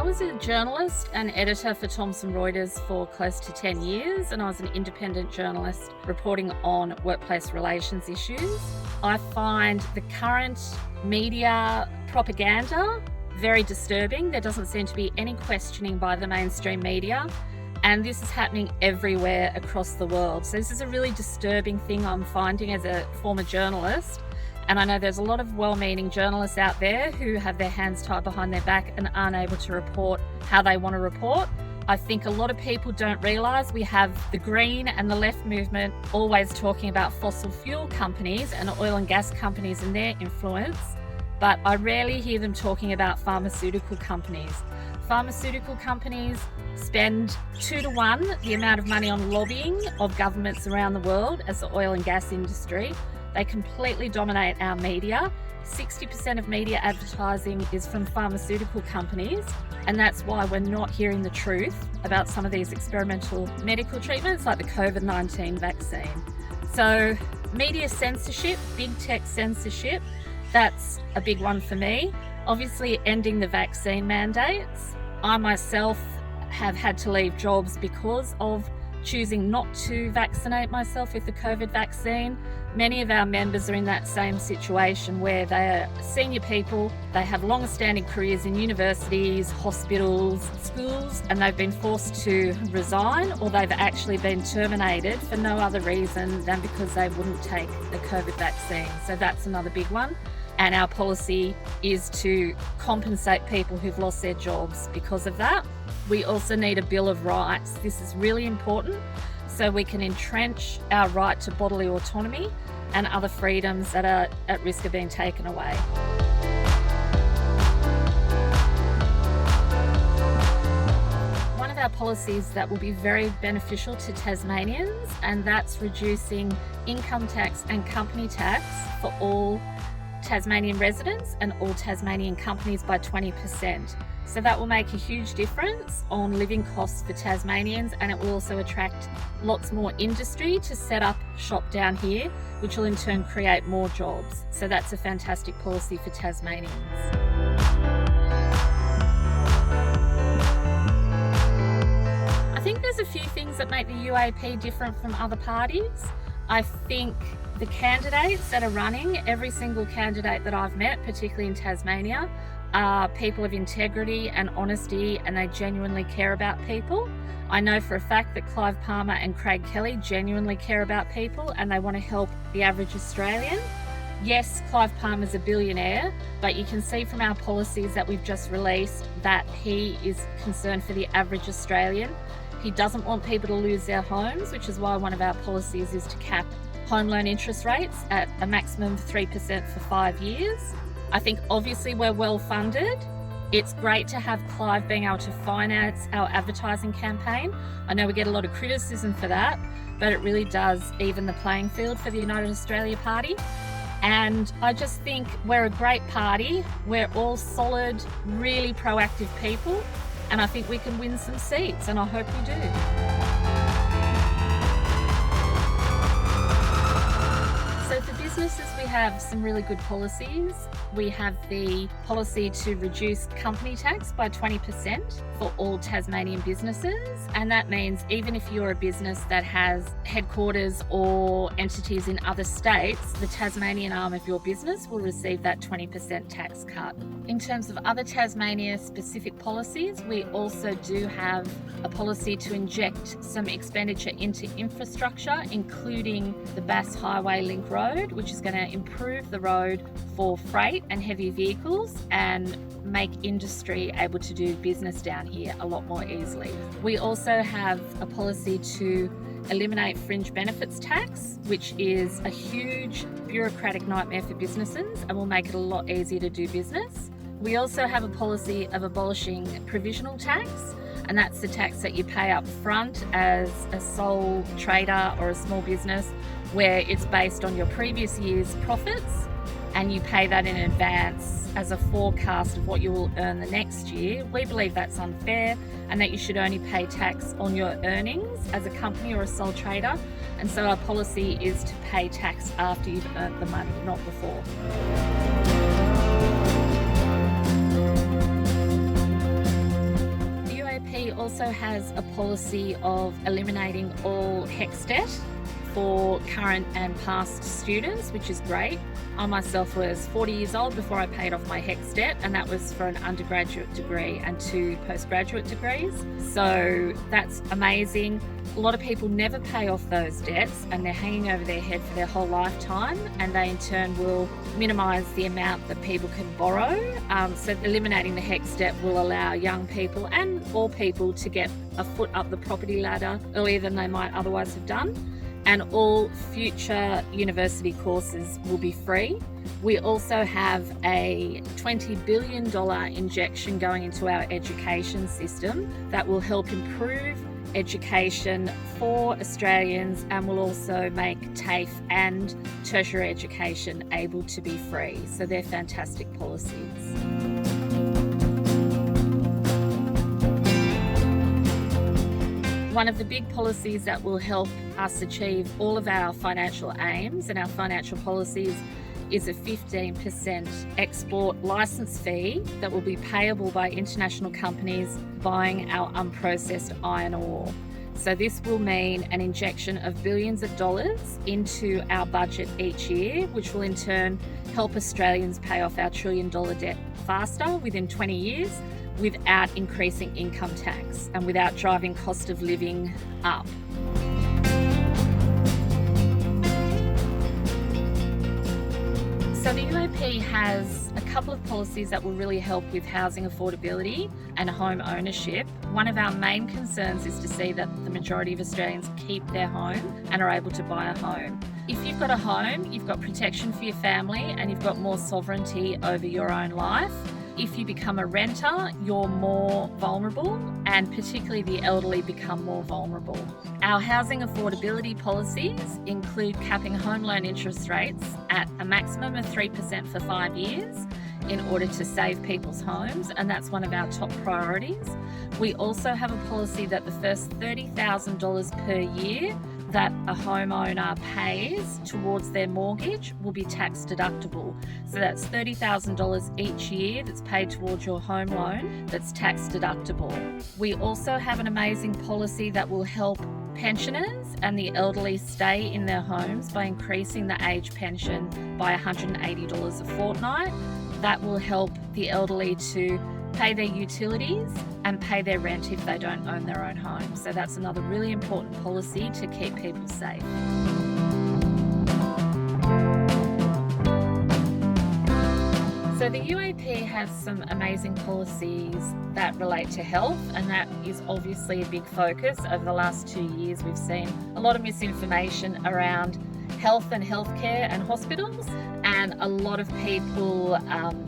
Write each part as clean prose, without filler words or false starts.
was a journalist and editor for Thomson Reuters for close to 10 years, and I was an independent journalist reporting on workplace relations issues. I find the current media propaganda very disturbing. There doesn't seem to be any questioning by the mainstream media, and this is happening everywhere across the world. So this is a really disturbing thing I'm finding as a former journalist. And I know there's a lot of well-meaning journalists out there who have their hands tied behind their back and aren't able to report how they want to report. I think a lot of people don't realise we have the green and the left movement always talking about fossil fuel companies and oil and gas companies and their influence, but I rarely hear them talking about pharmaceutical companies. Pharmaceutical companies spend 2 to 1 the amount of money on lobbying of governments around the world as the oil and gas industry. They completely dominate our media. 60% of media advertising is from pharmaceutical companies, and that's why we're not hearing the truth about some of these experimental medical treatments like the COVID-19 vaccine. So media censorship, big tech censorship, that's a big one for me. Obviously ending the vaccine mandates. I myself have had to leave jobs because of choosing not to vaccinate myself with the COVID vaccine. Many of our members are in that same situation where they are senior people, they have longer-standing careers in universities, hospitals, schools, and they've been forced to resign, or they've actually been terminated for no other reason than because they wouldn't take the COVID vaccine. So that's another big one. And our policy is to compensate people who've lost their jobs because of that. We also need a Bill of Rights. This is really important so we can entrench our right to bodily autonomy and other freedoms that are at risk of being taken away. One of our policies that will be very beneficial to Tasmanians, and that's reducing income tax and company tax for all Tasmanian residents and all Tasmanian companies by 20%. So that will make a huge difference on living costs for Tasmanians, and it will also attract lots more industry to set up shop down here, which will in turn create more jobs. So that's a fantastic policy for Tasmanians. I think there's a few things that make the UAP different from other parties. I think the candidates that are running, every single candidate that I've met, particularly in Tasmania, are people of integrity and honesty, and they genuinely care about people. I know for a fact that Clive Palmer and Craig Kelly genuinely care about people and they want to help the average Australian. Yes, Clive Palmer's a billionaire, but you can see from our policies that we've just released that he is concerned for the average Australian. He doesn't want people to lose their homes, which is why one of our policies is to cap home loan interest rates at a maximum of 3% for 5 years. I think obviously we're well funded. It's great to have Clive being able to finance our advertising campaign. I know we get a lot of criticism for that, but it really does even the playing field for the United Australia Party. And I just think we're a great party. We're all solid, really proactive people, and I think we can win some seats, and I hope we do. So for businesses, we have some really good policies. We have the policy to reduce company tax by 20% for all Tasmanian businesses. And that means even if you're a business that has headquarters or entities in other states, the Tasmanian arm of your business will receive that 20% tax cut. In terms of other Tasmania-specific policies, we also do have a policy to inject some expenditure into infrastructure, including the Bass Highway Link Road, which is going to improve the road for freight and heavy vehicles and make industry able to do business down here a lot more easily. We also have a policy to eliminate fringe benefits tax, which is a huge bureaucratic nightmare for businesses and will make it a lot easier to do business. We also have a policy of abolishing provisional tax, and that's the tax that you pay up front as a sole trader or a small business, where it's based on your previous year's profits and you pay that in advance as a forecast of what you will earn the next year. We believe that's unfair and that you should only pay tax on your earnings as a company or a sole trader. And so our policy is to pay tax after you've earned the money, not before. also has a policy of eliminating all HECS debt for current and past students, which is great. I myself was 40 years old before I paid off my HECS debt, and that was for an undergraduate degree and 2 postgraduate degrees. So that's amazing. A lot of people never pay off those debts and they're hanging over their head for their whole lifetime, and they in turn will minimise the amount that people can borrow. So eliminating the HECS debt will allow young people and all people to get a foot up the property ladder earlier than they might otherwise have done. And all future university courses will be free. We also have a $20 billion injection going into our education system that will help improve education for Australians and will also make TAFE and tertiary education able to be free. So they're fantastic policies. One of the big policies that will help us achieve all of our financial aims and our financial policies is a 15% export licence fee that will be payable by international companies buying our unprocessed iron ore. So this will mean an injection of billions of dollars into our budget each year, which will in turn help Australians pay off our $1 trillion debt faster within 20 years, without increasing income tax and without driving cost of living up. So the UAP has a couple of policies that will really help with housing affordability and home ownership. One of our main concerns is to see that the majority of Australians keep their home and are able to buy a home. If you've got a home, you've got protection for your family and you've got more sovereignty over your own life. If you become a renter, you're more vulnerable, and particularly the elderly become more vulnerable. Our housing affordability policies include capping home loan interest rates at a maximum of 3% for 5 years in order to save people's homes, and that's one of our top priorities. We also have a policy that the first $30,000 per year that a homeowner pays towards their mortgage will be tax deductible. So that's $30,000 each year that's paid towards your home loan that's tax deductible. We also have an amazing policy that will help pensioners and the elderly stay in their homes by increasing the age pension by $180 a fortnight. That will help the elderly to pay their utilities and pay their rent if they don't own their own home. So that's another really important policy to keep people safe. So the UAP has some amazing policies that relate to health, and that is obviously a big focus. Over the last 2 years, we've seen a lot of misinformation around health and healthcare and hospitals, and a lot of people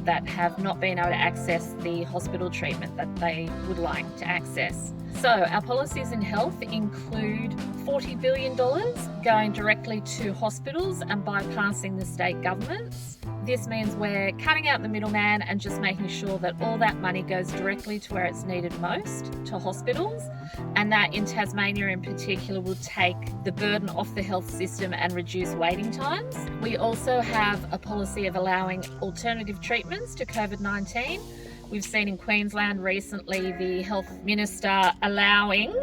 that have not been able to access the hospital treatment that they would like to access. So our policies in health include $40 billion going directly to hospitals and bypassing the state governments. This means we're cutting out the middleman and just making sure that all that money goes directly to where it's needed most, to hospitals, and that in Tasmania in particular will take the burden off the health system and reduce waiting times. We also have a policy of allowing alternative treatments to COVID-19. We've seen in Queensland recently the health minister allowing,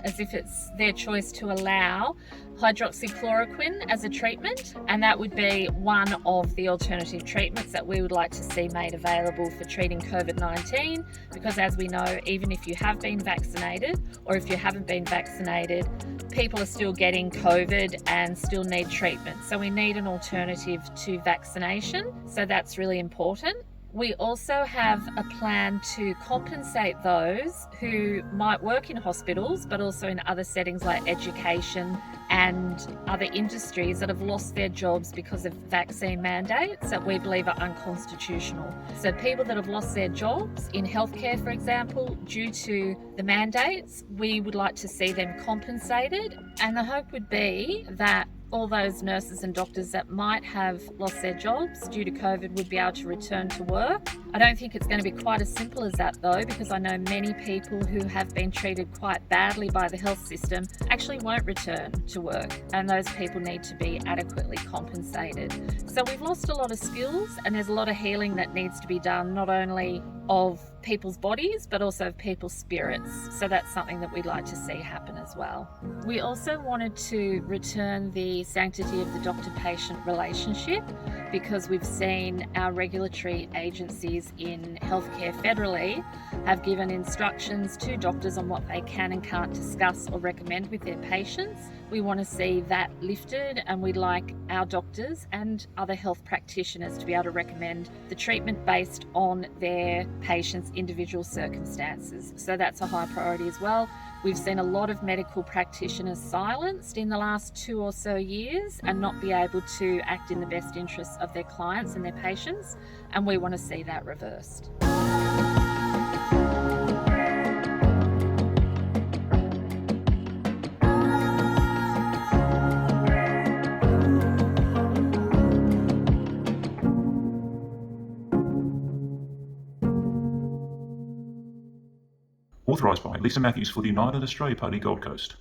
as if it's their choice to allow, hydroxychloroquine as a treatment, and that would be one of the alternative treatments that we would like to see made available for treating COVID-19, because as we know, even if you have been vaccinated or if you haven't been vaccinated, people are still getting COVID and still need treatment. So we need an alternative to vaccination, so that's really important. We also have a plan to compensate those who might work in hospitals, but also in other settings like education and other industries that have lost their jobs because of vaccine mandates that we believe are unconstitutional. So people that have lost their jobs in healthcare, for example, due to the mandates, we would like to see them compensated. And the hope would be that all those nurses and doctors that might have lost their jobs due to COVID would be able to return to work. I don't think it's going to be quite as simple as that though, because I know many people who have been treated quite badly by the health system actually won't return to work, and those people need to be adequately compensated. So we've lost a lot of skills, and there's a lot of healing that needs to be done, not only of people's bodies, but also of people's spirits. So that's something that we'd like to see happen as well. We also wanted to return the sanctity of the doctor-patient relationship, because we've seen our regulatory agencies in healthcare federally have given instructions to doctors on what they can and can't discuss or recommend with their patients. We want to see that lifted, and we'd like our doctors and other health practitioners to be able to recommend the treatment based on their patients' individual circumstances. So that's a high priority as well. We've seen a lot of medical practitioners silenced in the last 2 or so years and not be able to act in the best interests of their clients and their patients, and we want to see that reversed. Authorised by Lisa Matthews for the United Australia Party, Gold Coast.